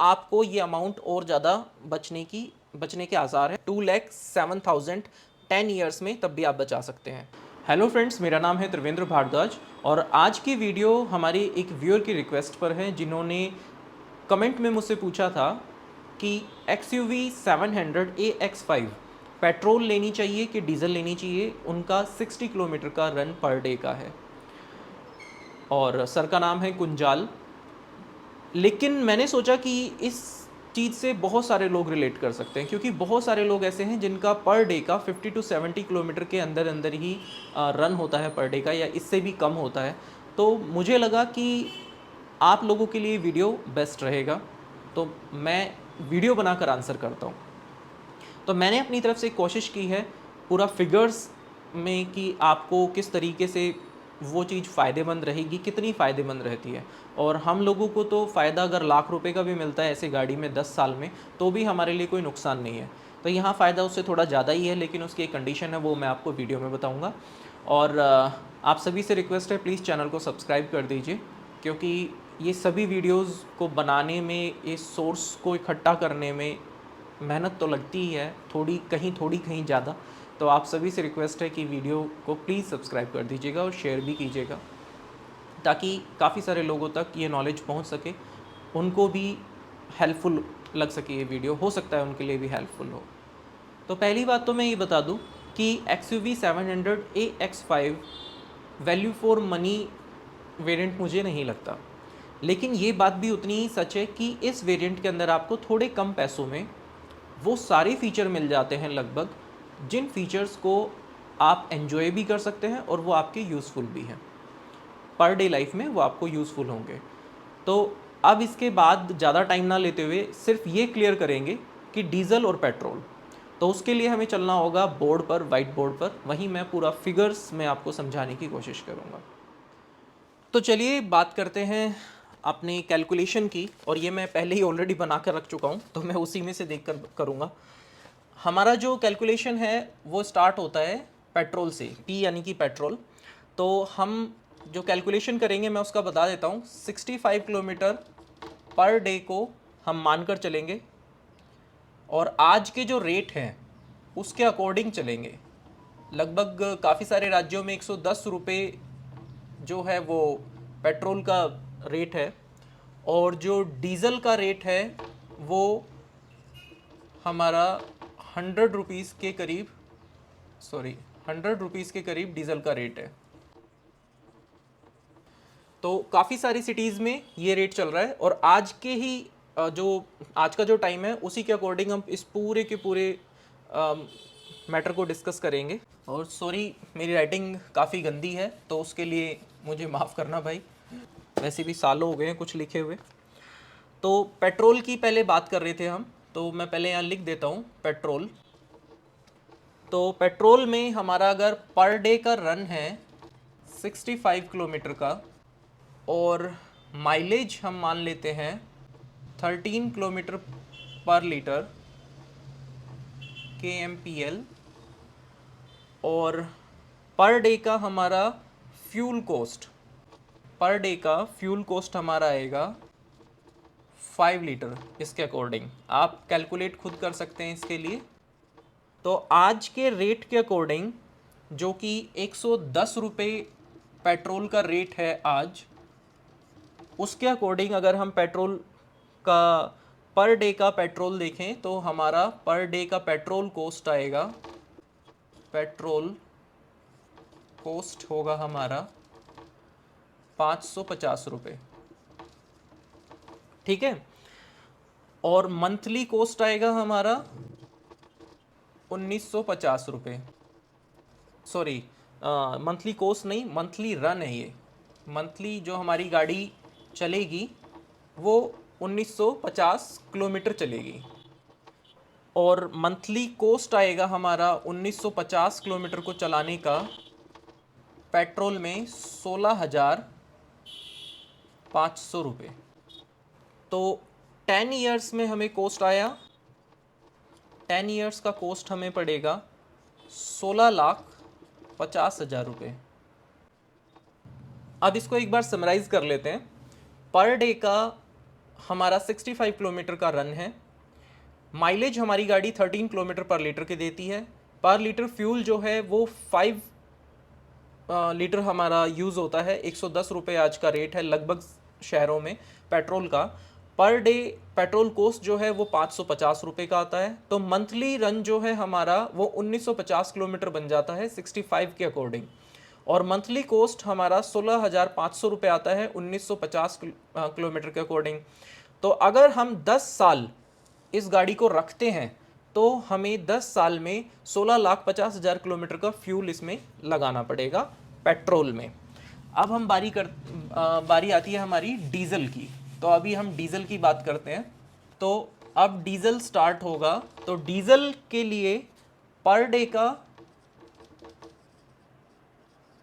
आपको ये अमाउंट और ज़्यादा बचने के आसार हैं। 2,07,000 10 ईयर्स में तब भी आप बचा सकते हैं। हेलो फ्रेंड्स, मेरा नाम है त्रिवेंद्र भारद्वाज और आज की वीडियो हमारी एक व्यूअर की रिक्वेस्ट पर है, जिन्होंने कमेंट में मुझसे पूछा था कि XUV 700 AX5 पेट्रोल लेनी चाहिए कि डीजल लेनी चाहिए। उनका 60 किलोमीटर का रन पर डे का है और सर का नाम है कुंजाल। लेकिन मैंने सोचा कि इस चीज़ से बहुत सारे लोग रिलेट कर सकते हैं, क्योंकि बहुत सारे लोग ऐसे हैं जिनका पर डे का 50 to 70 किलोमीटर के अंदर अंदर ही रन होता है पर डे का, या इससे भी कम होता है। तो मुझे लगा कि आप लोगों के लिए वीडियो बेस्ट रहेगा, तो मैं वीडियो बनाकर आंसर करता हूँ। तो मैंने अपनी तरफ से कोशिश की है पूरा फिगर्स में कि आपको किस तरीके से वो चीज़ फ़ायदेमंद रहेगी, कितनी फ़ायदेमंद रहती है। और हम लोगों को तो फ़ायदा अगर लाख रुपए का भी मिलता है ऐसे गाड़ी में 10 साल में, तो भी हमारे लिए कोई नुकसान नहीं है। तो यहाँ फ़ायदा उससे थोड़ा ज़्यादा ही है, लेकिन उसकी एक कंडीशन है, वो मैं आपको वीडियो में बताऊँगा। और आप सभी से रिक्वेस्ट है, प्लीज़ चैनल को सब्सक्राइब कर दीजिए, क्योंकि ये सभी वीडियोज़ को बनाने में, इस सोर्स को इकट्ठा करने में मेहनत तो लगती ही है, थोड़ी कहीं ज़्यादा। तो आप सभी से रिक्वेस्ट है कि वीडियो को प्लीज़ सब्सक्राइब कर दीजिएगा और शेयर भी कीजिएगा, ताकि काफ़ी सारे लोगों तक ये नॉलेज पहुंच सके, उनको भी हेल्पफुल लग सके ये वीडियो, हो सकता है उनके लिए भी हेल्पफुल हो। तो पहली बात तो मैं ये बता दूं कि XUV 700 AX5 value for money variant मुझे नहीं लगता। लेकिन ये बात भी उतनी ही सच है कि इस वेरिएंट के अंदर आपको थोड़े कम पैसों में वो सारे फीचर मिल जाते हैं लगभग, जिन फीचर्स को आप एंजॉय भी कर सकते हैं और वो आपके यूज़फुल भी हैं, पर डे लाइफ में वो आपको यूज़फुल होंगे। तो अब इसके बाद ज़्यादा टाइम ना लेते हुए सिर्फ ये क्लियर करेंगे कि डीजल और पेट्रोल। तो उसके लिए हमें चलना होगा बोर्ड पर, वाइट बोर्ड पर, वहीं मैं पूरा फिगर्स में आपको समझाने की कोशिश करूँगा। तो चलिए बात करते हैं अपनी कैलकुलेशन की, और ये मैं पहले ही ऑलरेडी बना कर रख चुका हूँ, तो मैं उसी में से देख कर करूँगा। हमारा जो कैलकुलेशन है वो स्टार्ट होता है पेट्रोल से, P यानी कि पेट्रोल। तो हम जो कैलकुलेशन करेंगे मैं उसका बता देता हूँ। 65 किलोमीटर पर डे को हम मानकर चलेंगे, और आज के जो रेट हैं उसके अकॉर्डिंग चलेंगे। लगभग काफ़ी सारे राज्यों में 110 रुपये जो है वो पेट्रोल का रेट है, और जो डीज़ल का रेट है वो हमारा 100 रुपीज़ के करीब, 100 रुपीज़ के करीब डीजल का रेट है। तो काफ़ी सारी सिटीज़ में ये रेट चल रहा है, और आज के ही जो आज का जो टाइम है उसी के अकॉर्डिंग हम इस पूरे के पूरे मैटर को डिस्कस करेंगे। और सॉरी, मेरी राइटिंग काफ़ी गंदी है, तो उसके लिए मुझे माफ़ करना भाई, वैसे भी सालों हो गए हैं कुछ लिखे हुए। तो पेट्रोल की पहले बात कर रहे थे हम, तो मैं पहले यहाँ लिख देता हूँ पेट्रोल। तो पेट्रोल में हमारा अगर पर डे का रन है 65 किलोमीटर का, और माइलेज हम मान लेते हैं 13 किलोमीटर पर लीटर KMPL, और पर डे का हमारा फ्यूल कॉस्ट, पर डे का फ्यूल कॉस्ट हमारा आएगा 5 लीटर। इसके अकॉर्डिंग आप कैलकुलेट खुद कर सकते हैं इसके लिए। तो आज के रेट के अकॉर्डिंग, जो कि 110 रुपये पेट्रोल का रेट है आज, उसके अकॉर्डिंग अगर हम पेट्रोल का पर डे का पेट्रोल देखें तो हमारा पर डे का पेट्रोल कॉस्ट आएगा, पेट्रोल कॉस्ट होगा हमारा 550 रुपये, ठीक है। और मंथली कॉस्ट आएगा हमारा 1950 रुपये। सॉरी, मंथली कॉस्ट नहीं, मंथली रन है ये। मंथली जो हमारी गाड़ी चलेगी वो 1950 किलोमीटर चलेगी, और मंथली कॉस्ट आएगा हमारा 1950 किलोमीटर को चलाने का पेट्रोल में 16,500 रुपये। तो 10 ईयर्स में हमें कॉस्ट आया, 10 ईयर्स का कॉस्ट हमें पड़ेगा 16,50,000 रुपये। अब इसको एक बार समराइज कर लेते हैं। पर डे का हमारा 65 किलोमीटर का रन है। माइलेज हमारी गाड़ी 13 किलोमीटर पर लीटर की देती है। पर लीटर फ्यूल जो है वो 5 लीटर हमारा यूज़ होता है। 110 रुपये आज का रेट है लगभग शहरों में पेट्रोल का। पर डे पेट्रोल कॉस्ट जो है वो 550 रुपये का आता है। तो मंथली रन जो है हमारा वो 1950 किलोमीटर बन जाता है 65 के अकॉर्डिंग। और मंथली कॉस्ट हमारा 16,500 रुपये आता है 1950 किलोमीटर के अकॉर्डिंग। तो अगर हम 10 साल इस गाड़ी को रखते हैं तो हमें 10 साल में 16,50,000 किलोमीटर का फ्यूल इसमें लगाना पड़ेगा पेट्रोल में। अब हम बारी आती है हमारी डीजल की। तो अभी हम डीजल की बात करते हैं। तो अब डीजल स्टार्ट होगा। तो डीजल के लिए पर डे का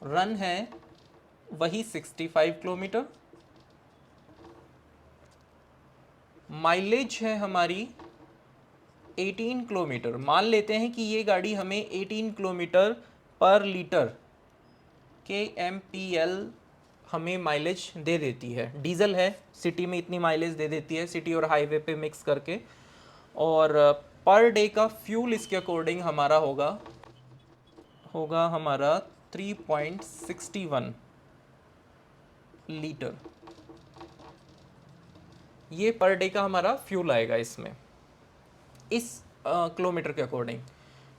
रन है वही 65 किलोमीटर। माइलेज है हमारी 18 किलोमीटर। मान लेते हैं कि ये गाड़ी हमें 18 किलोमीटर पर लीटर के MPL हमें माइलेज दे देती है। डीजल है, सिटी में इतनी माइलेज दे देती है, सिटी और हाईवे पे मिक्स करके। और पर डे का फ्यूल इसके अकॉर्डिंग हमारा होगा हमारा 3.61 लीटर। ये पर डे का हमारा फ्यूल आएगा इसमें, इस किलोमीटर के अकॉर्डिंग,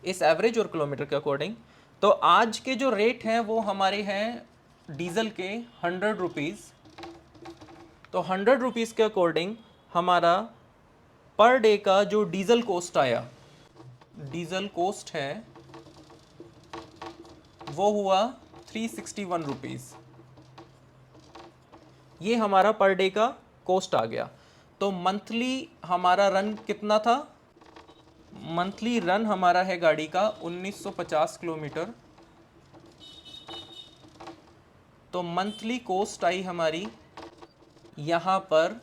इस एवरेज और किलोमीटर के अकॉर्डिंग। तो आज के जो रेट हैं वो हमारे हैं डीजल के 100 रुपीज़। तो 100 रुपीज़ के अकॉर्डिंग हमारा पर डे का जो डीजल कॉस्ट आया, डीजल कॉस्ट है वो हुआ 361 रुपीज़। ये हमारा पर डे का कॉस्ट आ गया। तो मंथली हमारा रन कितना था? मंथली रन हमारा है गाड़ी का 1950 किलोमीटर। तो मंथली कॉस्ट आई हमारी यहाँ पर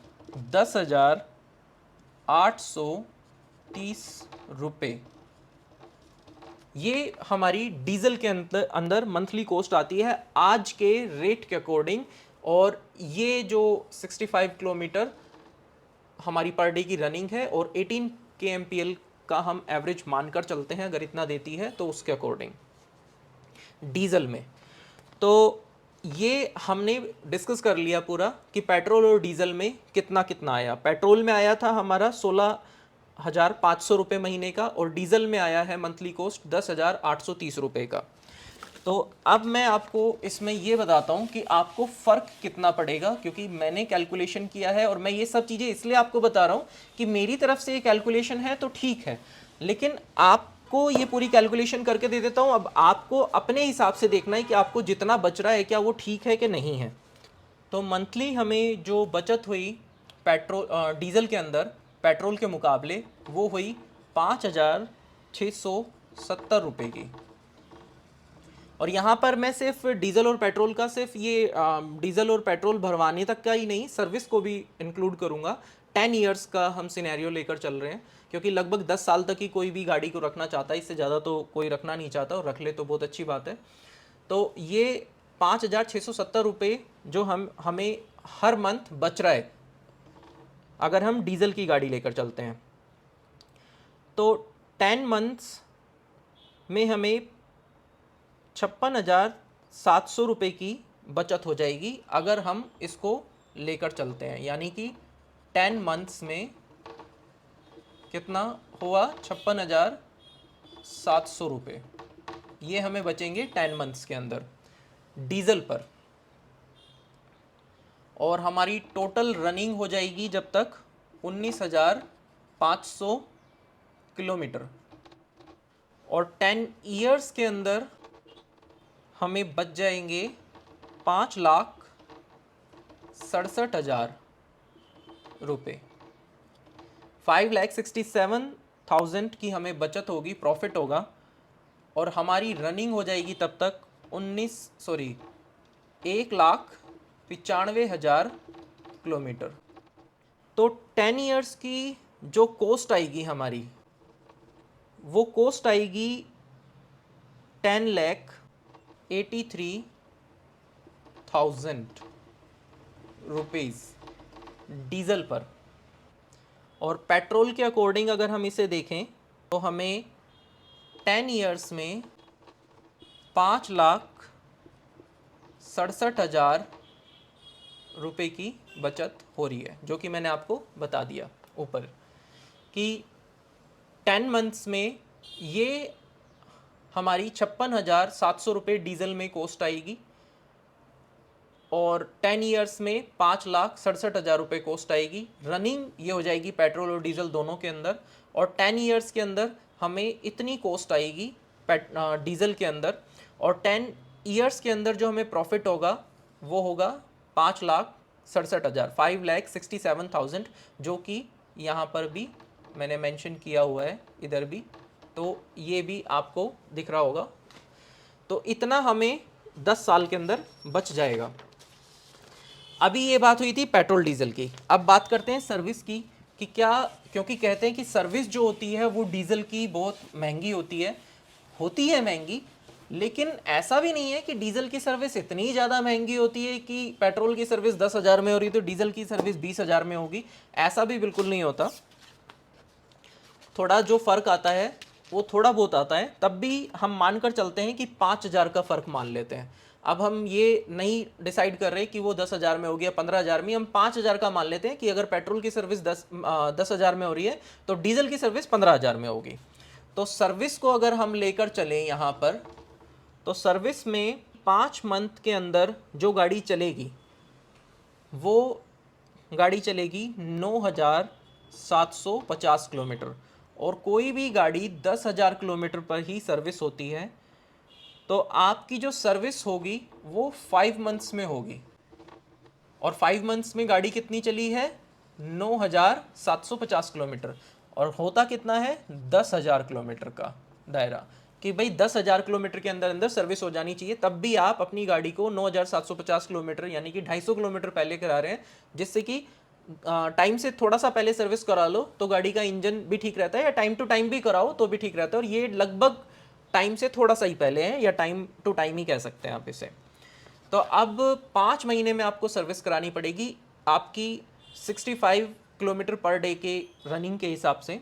10,830 रुपये। ये हमारी डीजल के अंदर मंथली कॉस्ट आती है आज के रेट के अकॉर्डिंग। और ये जो 65 किलोमीटर हमारी पर डे की रनिंग है और 18 के MPL का हम एवरेज मानकर चलते हैं, अगर इतना देती है तो उसके अकॉर्डिंग डीजल में। तो ये हमने डिस्कस कर लिया पूरा कि पेट्रोल और डीजल में कितना कितना आया। पेट्रोल में आया था हमारा 16,500 रुपये महीने का और डीजल में आया है मंथली कॉस्ट 10,830 रुपये का। तो अब मैं आपको इसमें ये बताता हूँ कि आपको फ़र्क कितना पड़ेगा, क्योंकि मैंने कैलकुलेशन किया है और मैं ये सब चीज़ें इसलिए आपको बता रहा हूँ कि मेरी तरफ से ये कैलकुलेशन है तो ठीक है, लेकिन आपको ये पूरी कैलकुलेशन करके दे देता हूँ। अब आपको अपने हिसाब से देखना है कि आपको जितना बच रहा है क्या वो ठीक है कि नहीं है। तो मंथली हमें जो बचत हुई डीजल के अंदर पेट्रोल के मुकाबले वो हुई 5,670 रुपये की। और यहाँ पर मैं सिर्फ डीजल और पेट्रोल का, सिर्फ ये डीजल और पेट्रोल भरवाने तक का ही नहीं, सर्विस को भी इंक्लूड करूँगा। 10 इयर्स का हम सिनेरियो लेकर चल रहे हैं, क्योंकि लगभग 10 साल तक ही कोई भी गाड़ी को रखना चाहता है, इससे ज़्यादा तो कोई रखना नहीं चाहता, और रख ले तो बहुत अच्छी बात है। तो ये 5,670 रुपये जो हमें हर मंथ बच रहा है अगर हम डीजल की गाड़ी लेकर चलते हैं। तो 10 मंथ्स में हमें 56,700 रुपये की बचत हो जाएगी अगर हम इसको लेकर चलते हैं। यानी कि 10 मंथ्स में कितना हुआ? 56,700 रुपये ये हमें बचेंगे 10 मंथ्स के अंदर डीजल पर। और हमारी टोटल रनिंग हो जाएगी जब तक 19,500 किलोमीटर। और 10 ईयर्स के अंदर हमें बच जाएंगे 5,67,000 रुपये। 5,67,000 की हमें बचत होगी, प्रॉफिट होगा। और हमारी रनिंग हो जाएगी तब तक 1,95,000 किलोमीटर। तो 10 ईयर्स की जो कॉस्ट आएगी हमारी, वो कॉस्ट आएगी 10,83,000 रुपीज़ डीजल पर। और पेट्रोल के अकॉर्डिंग अगर हम इसे देखें तो हमें 10 ईयर्स में 5,67,000 रुपए की बचत हो रही है, जो कि मैंने आपको बता दिया ऊपर कि 10 मंथ्स में ये हमारी 56,700 रुपये डीजल में कॉस्ट आएगी और 10 ईयर्स में 5,67,000 रुपये कॉस्ट आएगी। रनिंग ये हो जाएगी पेट्रोल और डीजल दोनों के अंदर, और 10 ईयर्स के अंदर हमें इतनी कॉस्ट आएगी डीजल के अंदर, और 10 ईयर्स के अंदर जो हमें प्रॉफिट होगा वो होगा 5,67,000, 5,67,000, जो कि यहाँ पर भी मैंने मेंशन किया हुआ है, इधर भी, तो ये भी आपको दिख रहा होगा। तो इतना हमें 10 साल के अंदर बच जाएगा। अभी ये बात हुई थी पेट्रोल डीजल की। अब बात करते हैं सर्विस की कि क्या, क्योंकि कहते हैं कि सर्विस जो होती है वो डीजल की बहुत महंगी होती है महंगी, लेकिन ऐसा भी नहीं है कि डीजल की सर्विस इतनी ज़्यादा महंगी होती है कि पेट्रोल की सर्विस 10,000 में हो रही तो डीजल की सर्विस 20,000 में होगी। ऐसा भी बिल्कुल नहीं होता। थोड़ा जो फ़र्क आता है वो थोड़ा बहुत आता है, तब भी हम मानकर चलते हैं कि 5,000 का फ़र्क मान लेते हैं। अब हम ये नहीं डिसाइड कर रहे कि वो 10,000 में होगी या 15,000 में, हम 5,000 का मान लेते हैं कि अगर पेट्रोल की सर्विस 10,000 में हो रही है तो डीजल की सर्विस 15,000 में होगी। तो सर्विस को अगर हम लेकर चलें यहाँ पर, तो सर्विस में 5 मंथ के अंदर जो गाड़ी चलेगी वो गाड़ी चलेगी 9,750 किलोमीटर, और कोई भी गाड़ी 10,000 किलोमीटर पर ही सर्विस होती है, तो आपकी जो सर्विस होगी वो 5 मंथ्स में होगी। और 5 मंथ्स में गाड़ी कितनी चली है? 9,750 किलोमीटर, और होता कितना है? 10,000 किलोमीटर का दायरा, कि भाई 10,000 किलोमीटर के अंदर अंदर सर्विस हो जानी चाहिए। तब भी आप अपनी गाड़ी को 9,750 किलोमीटर यानी कि 250 किलोमीटर पहले करा रहे हैं, जिससे कि टाइम से थोड़ा सा पहले सर्विस करा लो तो गाड़ी का इंजन भी ठीक रहता है, या टाइम टू टाइम भी कराओ तो भी ठीक रहता है। और ये लगभग टाइम से थोड़ा सा ही पहले है, या टाइम टू टाइम ही कह सकते हैं आप इसे। तो अब 5 महीने में आपको सर्विस करानी पड़ेगी आपकी 65 किलोमीटर पर डे के रनिंग के हिसाब से।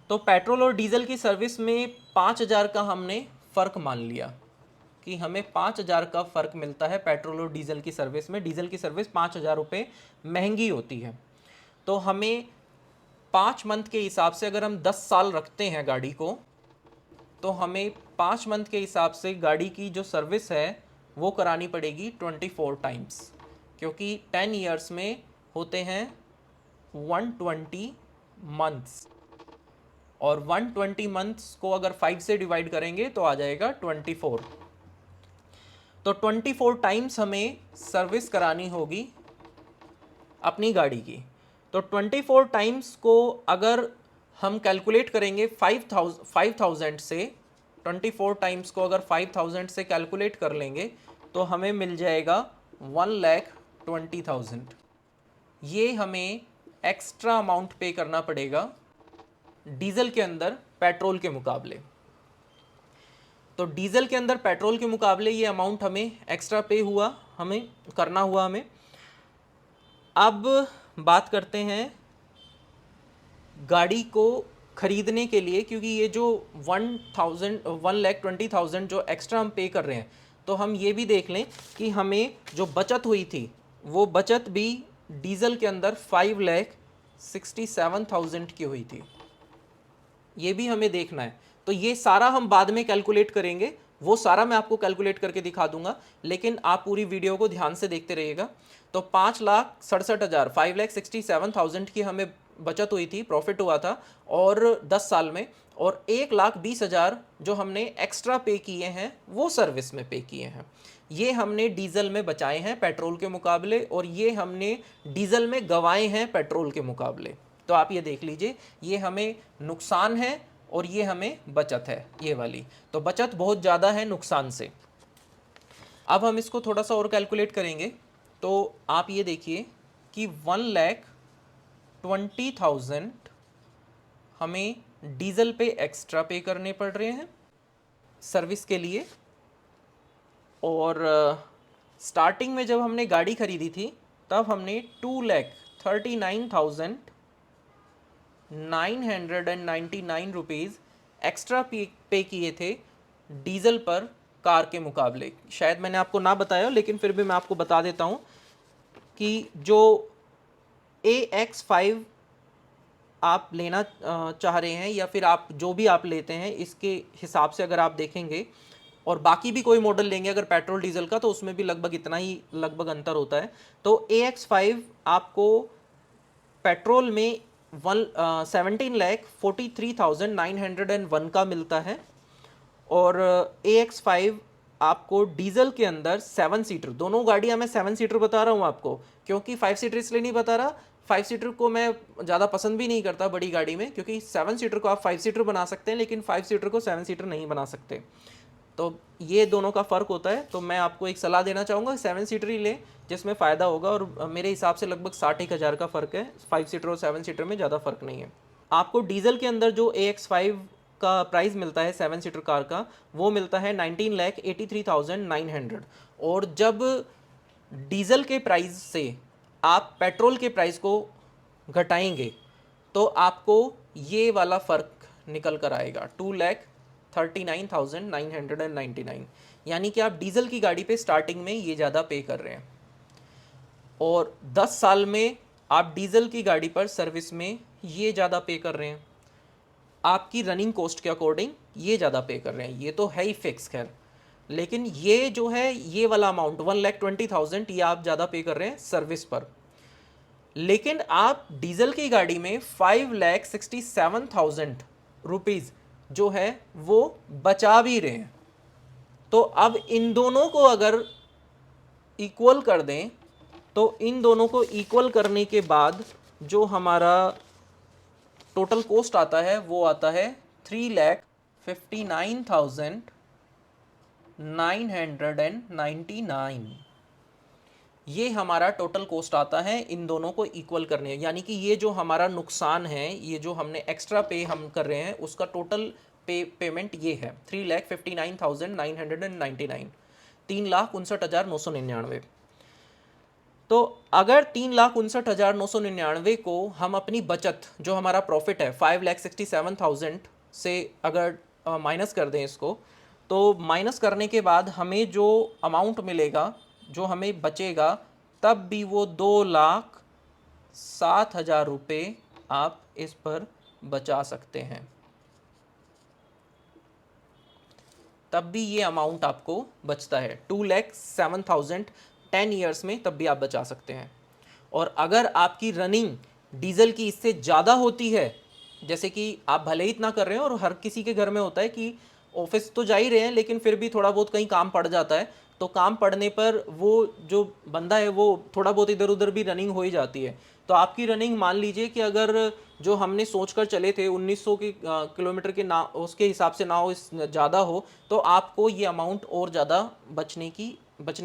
तो पेट्रोल और डीजल की सर्विस में 5,000 का हमने फ़र्क मान लिया कि हमें 5,000 का फ़र्क मिलता है पेट्रोल और डीजल की सर्विस में। डीजल की सर्विस 5,000 रुपये महंगी होती है। तो हमें 5 मंथ के हिसाब से अगर हम 10 साल रखते हैं गाड़ी को, तो हमें 5 मंथ के हिसाब से गाड़ी की जो सर्विस है वो करानी पड़ेगी 24 टाइम्स, क्योंकि 10 ईयर्स में होते हैं 120 मंथ्स, और 120 मंथ्स को अगर 5 से डिवाइड करेंगे तो आ जाएगा 24। तो 24 टाइम्स हमें सर्विस करानी होगी अपनी गाड़ी की। तो 24 टाइम्स को अगर हम कैलकुलेट करेंगे 5,000 से, 24 टाइम्स को अगर 5,000 से कैलकुलेट कर लेंगे तो हमें मिल जाएगा 1,20,000। ये हमें एक्स्ट्रा अमाउंट पे करना पड़ेगा डीजल के अंदर पेट्रोल के मुकाबले। तो डीजल के अंदर पेट्रोल के मुकाबले ये अमाउंट हमें एक्स्ट्रा पे हुआ, हमें करना हुआ हमें। अब बात करते हैं गाड़ी को खरीदने के लिए, क्योंकि ये जो 1,20,000 जो एक्स्ट्रा हम पे कर रहे हैं, तो हम ये भी देख लें कि हमें जो बचत हुई थी वो बचत भी डीजल के अंदर 5,67,000 की हुई थी। ये भी हमें देखना है। तो ये सारा हम बाद में कैलकुलेट करेंगे, वो सारा मैं आपको कैलकुलेट करके दिखा दूंगा, लेकिन आप पूरी वीडियो को ध्यान से देखते रहिएगा। तो 5,67,000, 5,67,000 की हमें बचत हुई थी, प्रॉफिट हुआ था, और 10 साल में, और 1,20,000 जो हमने एक्स्ट्रा पे किए हैं वो सर्विस में पे किए हैं। ये हमने डीजल में बचाए हैं पेट्रोल के मुकाबले, और ये हमने डीजल में गंवाए हैं पेट्रोल के मुकाबले। तो आप ये देख लीजिए, ये हमें नुकसान है और ये हमें बचत है, ये वाली। तो बचत बहुत ज़्यादा है नुकसान से। अब हम इसको थोड़ा सा और कैलकुलेट करेंगे, तो आप ये देखिए कि 1,20,000 हमें डीजल पे एक्स्ट्रा पे करने पड़ रहे हैं सर्विस के लिए। और स्टार्टिंग में जब हमने गाड़ी खरीदी थी तब हमने 2,39,000 ₹999 एक्स्ट्रा पे किए थे डीजल पर कार के मुकाबले। शायद मैंने आपको ना बताया हो, लेकिन फिर भी मैं आपको बता देता हूँ कि जो AX5 आप लेना चाह रहे हैं, या फिर आप जो भी आप लेते हैं, इसके हिसाब से अगर आप देखेंगे और बाकी भी कोई मॉडल लेंगे अगर पेट्रोल डीजल का, तो उसमें भी लगभग इतना ही लगभग अंतर होता है। तो AX5 आपको पेट्रोल में 17,43,901 का मिलता है, और AX5 आपको डीजल के अंदर 7 सीटर, दोनों गाड़ियां मैं 7 सीटर बता रहा हूं आपको, क्योंकि 5 सीटर इसलिए नहीं बता रहा, 5 सीटर को मैं ज़्यादा पसंद भी नहीं करता बड़ी गाड़ी में, क्योंकि 7 सीटर को आप 5 सीटर बना सकते हैं लेकिन 5 सीटर को 7 सीटर नहीं बना सकते। तो ये दोनों का फ़र्क होता है। तो मैं आपको एक सलाह देना चाहूँगा, 7 सीटर ही लें जिसमें फ़ायदा होगा, और मेरे हिसाब से लगभग 60,000 का फ़र्क है, 5 सीटर और 7 सीटर में ज़्यादा फ़र्क नहीं है। आपको डीजल के अंदर जो AX5 का प्राइस मिलता है 7 सीटर कार का, वो मिलता है 19,83,900। और जब डीजल के प्राइस से आप पेट्रोल के प्राइस को घटाएंगे तो आपको ये वाला फ़र्क निकल कर आएगा 2,39,999। यानी कि आप डीजल की गाड़ी पे स्टार्टिंग में ये ज़्यादा पे कर रहे हैं, और 10 साल में आप डीजल की गाड़ी पर सर्विस में ये ज़्यादा पे कर रहे हैं, आपकी रनिंग कॉस्ट के अकॉर्डिंग ये ज़्यादा पे कर रहे हैं। ये तो है ही फिक्स, खैर, लेकिन ये जो है ये वाला अमाउंट 1,20,000 ये आप ज़्यादा पे कर रहे हैं सर्विस पर। लेकिन आप डीजल की गाड़ी में 5,67,000 रुपीज़ जो है वो बचा भी रहे हैं। तो अब इन दोनों को अगर इक्वल कर दें, तो इन दोनों को इक्वल करने के बाद जो हमारा टोटल कॉस्ट आता है वो आता है 3,59,999। ये हमारा टोटल कॉस्ट आता है इन दोनों को इक्वल करने, यानी कि ये जो हमारा नुकसान है, ये जो हमने एक्स्ट्रा पे हम कर रहे हैं, उसका टोटल पेमेंट ये है 3,59,999, 3,59,999। तो अगर 3,59,999 को हम अपनी बचत, जो हमारा प्रॉफिट है 5,67,000 से अगर माइनस कर दें इसको, तो माइनस करने के बाद हमें जो अमाउंट मिलेगा, जो हमें बचेगा, तब भी वो 2,07,000 रुपये आप इस पर बचा सकते हैं। तब भी ये अमाउंट आपको बचता है 2,07,000 10 ईयर्स में, तब भी आप बचा सकते हैं। और अगर आपकी रनिंग डीजल की इससे ज़्यादा होती है, जैसे कि आप भले ही इतना कर रहे हैं, और हर किसी के घर में होता है कि ऑफिस तो जा ही रहे हैं लेकिन फिर भी थोड़ा बहुत कहीं काम पड़ जाता है, तो काम पड़ने पर वो जो बंदा है वो थोड़ा बहुत इधर उधर भी रनिंग हो ही जाती है। तो आपकी रनिंग मान लीजिए कि अगर जो हमने सोच कर चले थे 1900 की किलोमीटर के ना, उसके हिसाब से ना हो, इस ज़्यादा हो, तो आपको ये अमाउंट और ज़्यादा बचने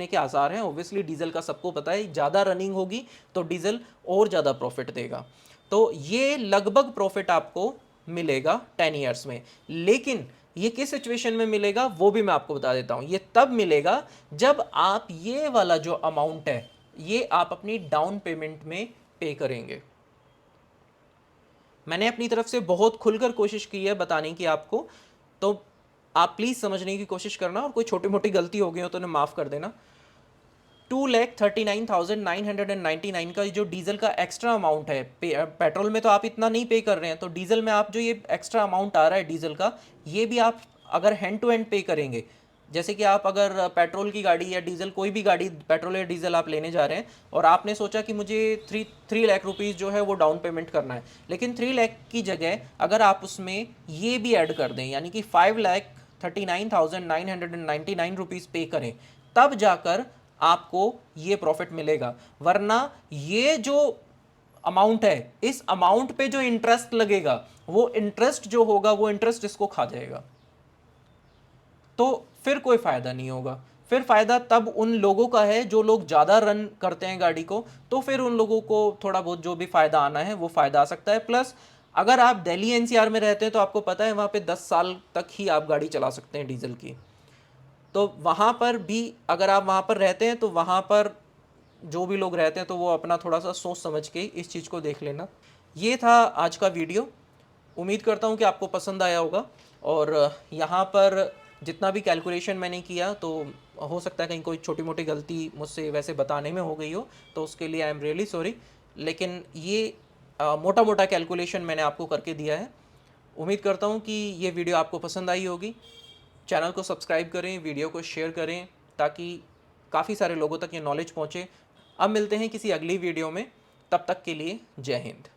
के आसार हैं। ऑब्वियसली डीजल का सबको पता है, ज़्यादा रनिंग होगी तो डीजल और ज़्यादा प्रॉफिट देगा। तो ये लगभग प्रॉफिट आपको मिलेगा 10 ईयर्स में। लेकिन ये किस सिचुएशन में मिलेगा वो भी मैं आपको बता देता हूँ। ये तब मिलेगा जब आप ये वाला जो अमाउंट है ये आप अपनी डाउन पेमेंट में पे करेंगे। मैंने अपनी तरफ से बहुत खुलकर कोशिश की है बताने की आपको, तो आप प्लीज़ समझने की कोशिश करना, और कोई छोटी मोटी गलती हो गई हो तो उन्हें माफ़ कर देना। 2,39,999 का जो डीजल का एक्स्ट्रा अमाउंट है, पेट्रोल में तो आप इतना नहीं पे कर रहे हैं, तो डीजल में आप जो ये एक्स्ट्रा अमाउंट आ रहा है डीजल का, ये भी आप अगर हैंड टू हैंड पे करेंगे, जैसे कि आप अगर पेट्रोल की गाड़ी या डीजल, कोई भी गाड़ी पेट्रोल या डीजल आप लेने जा रहे हैं, और आपने सोचा कि मुझे 3 लाख रुपीज़ जो है वो डाउन पेमेंट करना है, लेकिन 3 लाख की जगह अगर आप उसमें ये भी ऐड कर दें, यानी कि 5,39,999 रुपीज़ पे करें, तब जाकर आपको ये प्रॉफिट मिलेगा। वरना ये जो अमाउंट है, इस अमाउंट पे जो इंटरेस्ट लगेगा, वो इंटरेस्ट जो होगा वो इंटरेस्ट इसको खा जाएगा, तो फिर कोई फायदा नहीं होगा। फिर फायदा तब उन लोगों का है जो लोग ज़्यादा रन करते हैं गाड़ी को, तो फिर उन लोगों को थोड़ा बहुत जो भी फ़ायदा आना है वो फ़ायदा आ सकता है। प्लस अगर आप दिल्ली एनसीआर में रहते हैं तो आपको पता है वहाँ पे 10 साल तक ही आप गाड़ी चला सकते हैं डीजल की। तो वहाँ पर भी अगर आप वहाँ पर रहते हैं तो वहाँ पर जो भी लोग रहते हैं तो वो अपना थोड़ा सा सोच समझ के इस चीज़ को देख लेना। ये था आज का वीडियो। उम्मीद करता हूँ कि आपको पसंद आया होगा। और यहाँ पर जितना भी कैलकुलेशन मैंने किया, तो हो सकता है कहीं कोई छोटी मोटी गलती मुझसे वैसे बताने में हो गई हो, तो उसके लिए आई एम रियली सॉरी। लेकिन ये मोटा मोटा कैलकुलेशन मैंने आपको करके दिया है। उम्मीद करता हूँ कि ये वीडियो आपको पसंद आई होगी। चैनल को सब्सक्राइब करें, वीडियो को शेयर करें, ताकि काफ़ी सारे लोगों तक ये नॉलेज पहुँचे। अब मिलते हैं किसी अगली वीडियो में, तब तक के लिए जय हिंद।